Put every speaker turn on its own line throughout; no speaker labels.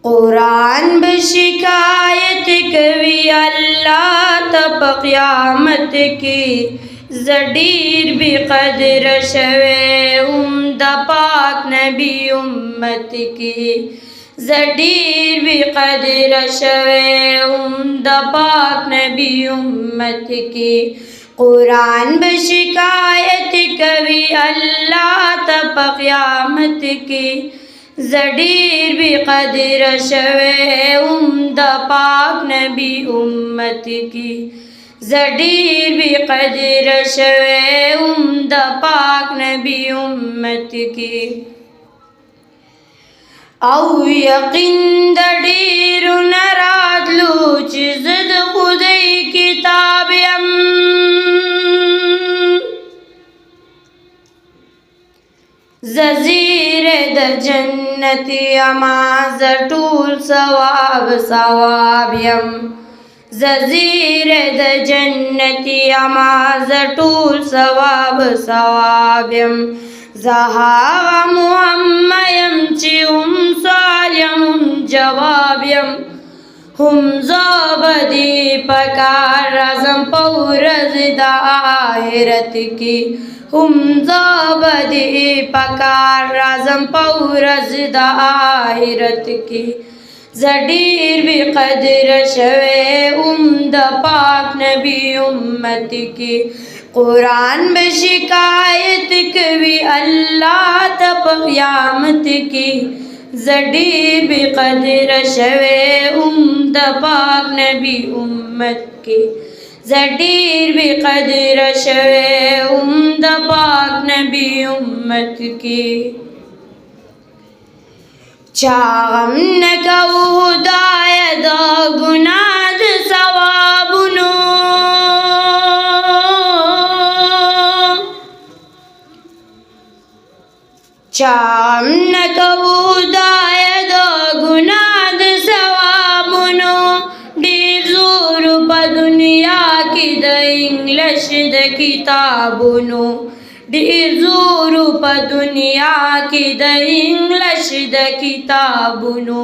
कुरान बशिकायत कवी अल्लाह तब क़यामत की ज़डीर बेक़दर शवे उम्दा पाक नबी उम्मत की ज़डीर बेक़दर शवे उम्दा पाक नबी उम्मत की कुरान बशिकायत कवी अल्लाह तब क़यामत की ज़डीर बेक़दर शवे उम्दा पाक नबी उम्मत की ज़डीर बेक़दर शवे उम्दा पाक नबी उम्मत की औ यकीन दडीर नरादलू चिज़द खुदई किताबयम ज़जीर द जन्नति अमा ज़टूल सवाब सवाबियम ज़जीर द जन्नति अमा ज़टूल सवाब सवाबियम ज़हा मुहम्मयम चिउम साल्यम जवाबियम हम ज़ाबदी पकार रज़म पौरज़ दाहिरत की हम ज़ाबदी पकार रज़म पौरज़ दाहिरत की ज़डीर बेक़दर शवे उम्दा पाक नबी उम्मत की कुरान बशिकायत कवी अल्लाह तब क़यामत की ज़डीर बेक़दर शवे उम्दा पाक नबी उम्मत की ज़डीर बेक़दर शवे उम्दा पाक नबी उम्मत की चागम न कऊ हुदायत गुनाद सवाबुनो चागम न कऊ हुदायत गुनाद सवाबुनो डीर ज़ोर प दुनिया की द इंग्लिश द किताबुनो डीर ज़ोर प दुनिया की द इंग्लिश द किताबुनो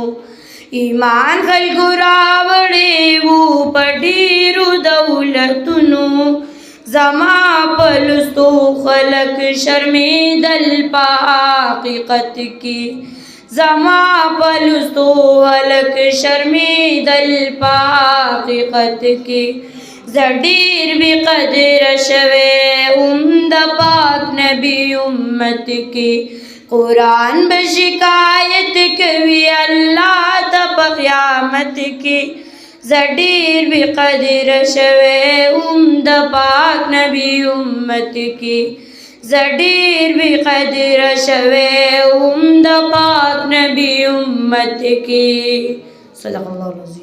ईमान खल्कु रावड़े वो पडीरु दौलतुनो ज़मा पलुस्तो खलक शर्मिदल पाक़िक़त की ज़मा पलुस्तो खलक शर्मिदल पाक़िक़त की ज़डीर बेक़दर शवे उम्दा पाक नबी उम्मत की कुरान बशिकायत कवी अल्लाह तब क़यामत की ज़डीर बेक़दर शवे उम्दा पाक नबी उम्मत की ज़डीर बेक़दर शवे उम्दा पाक नबी उम्मत की। सल्लल्लाहु अलैहि वसल्लम।